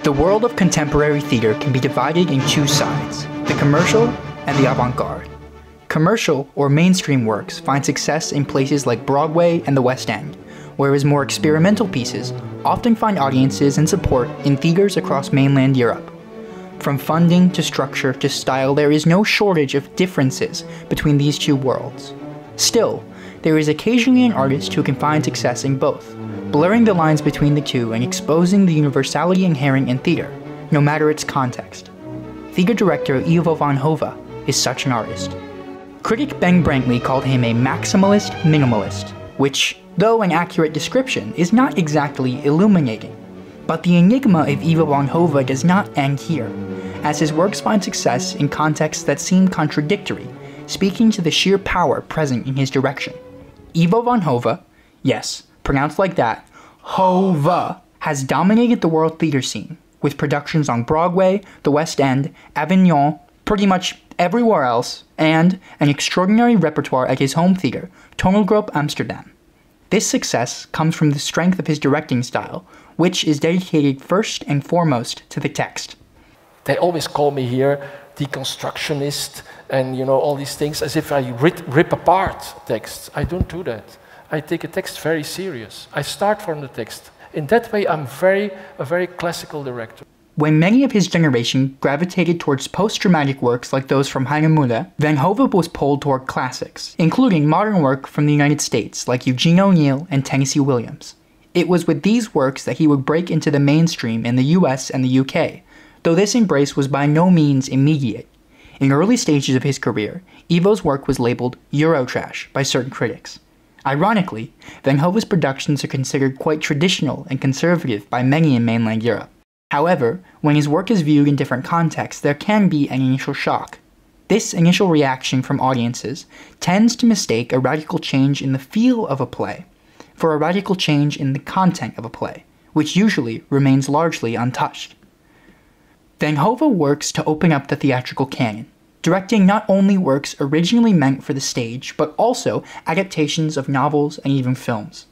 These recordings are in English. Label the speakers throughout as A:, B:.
A: The world of contemporary theater can be divided in two sides, the commercial and the avant-garde. Commercial or mainstream works find success in places like Broadway and the West End, whereas more experimental pieces often find audiences and support in theaters across mainland Europe. From funding to structure to style, there is no shortage of differences between these two worlds. Still, there is occasionally an artist who can find success in both, blurring the lines between the two and exposing the universality inherent in theater, no matter its context. Theater director Ivo Van Hove is such an artist. Critic Ben Brantley called him a maximalist minimalist, which, though an accurate description, is not exactly illuminating. But the enigma of Ivo Van Hove does not end here, as his works find success in contexts that seem contradictory, speaking to the sheer power present in his direction. Ivo Van Hove, yes, pronounced like that, Hove, has dominated the world theater scene, with productions on Broadway, the West End, Avignon, pretty much everywhere else, and an extraordinary repertoire at his home theater, Toneelgroep Amsterdam. This success comes from the strength of his directing style, which is dedicated first and foremost to the text.
B: They always call me here deconstructionist and all these things as if I rip apart texts. I don't do that. I take a text very serious. I start from the text. In that way, I'm a very classical director.
A: When many of his generation gravitated towards post-dramatic works like those from Heine Muller, Van Hove was pulled toward classics, including modern work from the United States like Eugene O'Neill and Tennessee Williams. It was with these works that he would break into the mainstream in the US and the UK, though this embrace was by no means immediate. In early stages of his career, Ivo's work was labeled Eurotrash by certain critics. Ironically, Van Hove's productions are considered quite traditional and conservative by many in mainland Europe. However, when his work is viewed in different contexts, there can be an initial shock. This initial reaction from audiences tends to mistake a radical change in the feel of a play for a radical change in the content of a play, which usually remains largely untouched. Van Hove works to open up the theatrical canon, directing not only works originally meant for the stage, but also adaptations of novels and even films.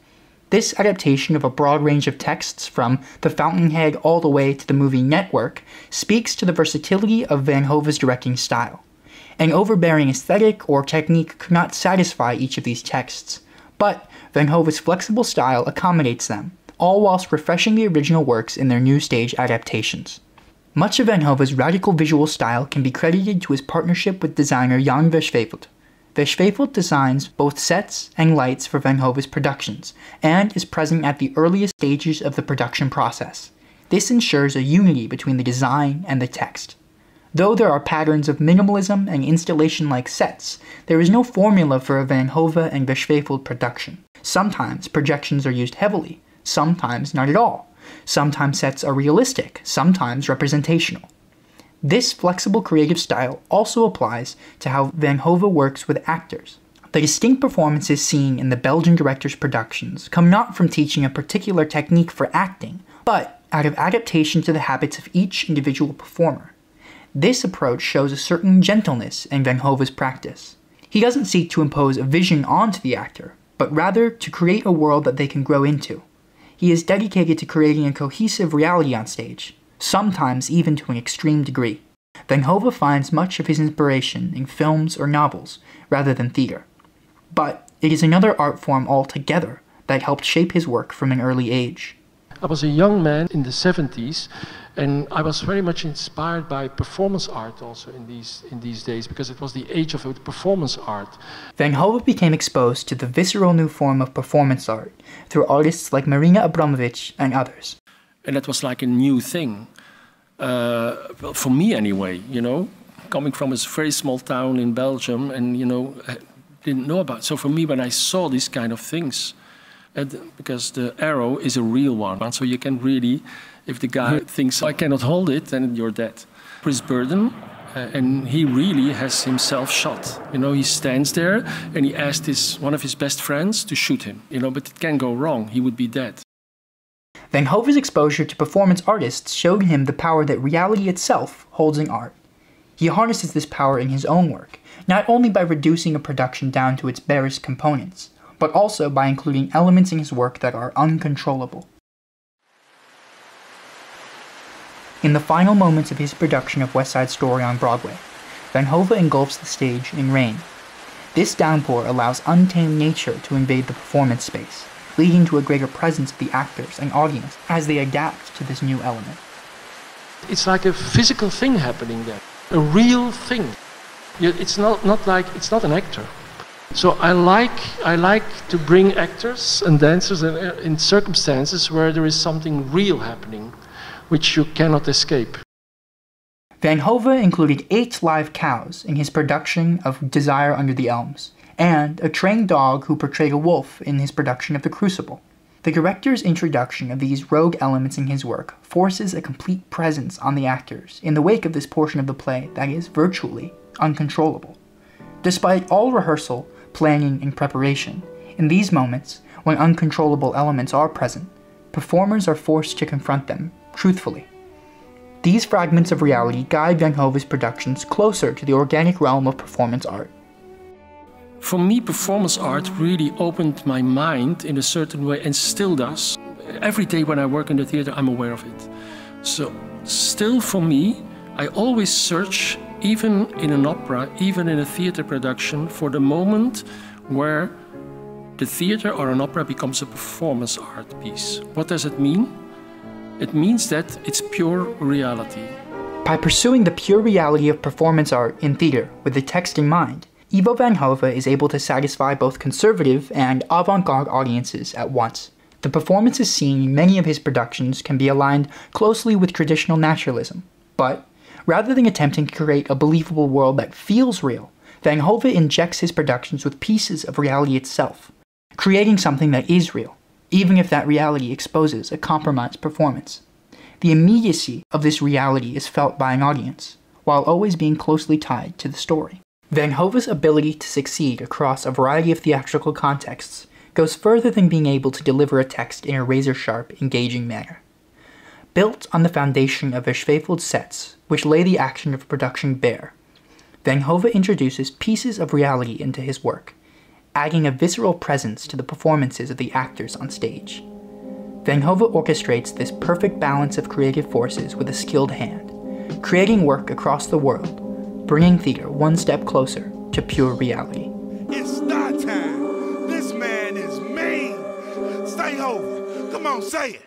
A: This adaptation of a broad range of texts from The Fountainhead all the way to the movie Network speaks to the versatility of Van Hove's directing style. An overbearing aesthetic or technique could not satisfy each of these texts, but Van Hove's flexible style accommodates them, all whilst refreshing the original works in their new stage adaptations. Much of Van Hove's radical visual style can be credited to his partnership with designer Jan Verschaffelt. Verschaffelt designs both sets and lights for Van Hove's productions, and is present at the earliest stages of the production process. This ensures a unity between the design and the text. Though there are patterns of minimalism and installation-like sets, there is no formula for a Van Hove and Verschaffelt production. Sometimes projections are used heavily, sometimes not at all. Sometimes sets are realistic, sometimes representational. This flexible creative style also applies to how Van Hove works with actors. The distinct performances seen in the Belgian director's productions come not from teaching a particular technique for acting, but out of adaptation to the habits of each individual performer. This approach shows a certain gentleness in Van Hove's practice. He doesn't seek to impose a vision onto the actor, but rather to create a world that they can grow into. He is dedicated to creating a cohesive reality on stage, sometimes even to an extreme degree. Van Hove finds much of his inspiration in films or novels, rather than theater. But it is another art form altogether that helped shape his work from an early age.
B: I was a young man in the 70s, and I was very much inspired by performance art also in these days, because it was the age of performance art.
A: Van Hove became exposed to the visceral new form of performance art through artists like Marina Abramovic and others.
B: And that was like a new thing, well, for me anyway, coming from a very small town in Belgium and, didn't know about it. So for me, when I saw these kind of things, because the arrow is a real one, so you can really, if the guy thinks, I cannot hold it, then you're dead. Chris Burden, and he really has himself shot. He stands there and he asked one of his best friends to shoot him, but it can go wrong, he would be dead.
A: Van Hove's exposure to performance artists showed him the power that reality itself holds in art. He harnesses this power in his own work, not only by reducing a production down to its barest components, but also by including elements in his work that are uncontrollable. In the final moments of his production of West Side Story on Broadway, Van Hove engulfs the stage in rain. This downpour allows untamed nature to invade the performance space, leading to a greater presence of the actors and audience as they adapt to this new element.
B: It's like a physical thing happening there, a real thing. It's not an actor. So I like to bring actors and dancers in circumstances where there is something real happening, which you cannot escape.
A: Van Hove included 8 live cows in his production of Desire Under the Elms, and a trained dog who portrayed a wolf in his production of The Crucible. The director's introduction of these rogue elements in his work forces a complete presence on the actors in the wake of this portion of the play that is virtually uncontrollable. Despite all rehearsal, planning, and preparation, in these moments, when uncontrollable elements are present, performers are forced to confront them truthfully. These fragments of reality guide Van Hove's productions closer to the organic realm of performance art.
B: For me, performance art really opened my mind in a certain way, and still does. Every day when I work in the theater, I'm aware of it. So, still for me, I always search, even in an opera, even in a theater production, for the moment where the theater or an opera becomes a performance art piece. What does it mean? It means that it's pure reality.
A: By pursuing the pure reality of performance art in theater with the text in mind, Ivo Van Hove is able to satisfy both conservative and avant-garde audiences at once. The performances seen in many of his productions can be aligned closely with traditional naturalism, but rather than attempting to create a believable world that feels real, Van Hove injects his productions with pieces of reality itself, creating something that is real, even if that reality exposes a compromised performance. The immediacy of this reality is felt by an audience, while always being closely tied to the story. Van Hove's ability to succeed across a variety of theatrical contexts goes further than being able to deliver a text in a razor-sharp, engaging manner. Built on the foundation of verschwefeled sets, which lay the action of production bare, Van Hove introduces pieces of reality into his work, adding a visceral presence to the performances of the actors on stage. Van Hove orchestrates this perfect balance of creative forces with a skilled hand, creating work across the world, bringing theater one step closer to pure reality.
C: It's start time. This man is mean. Stay over. Come on, say it.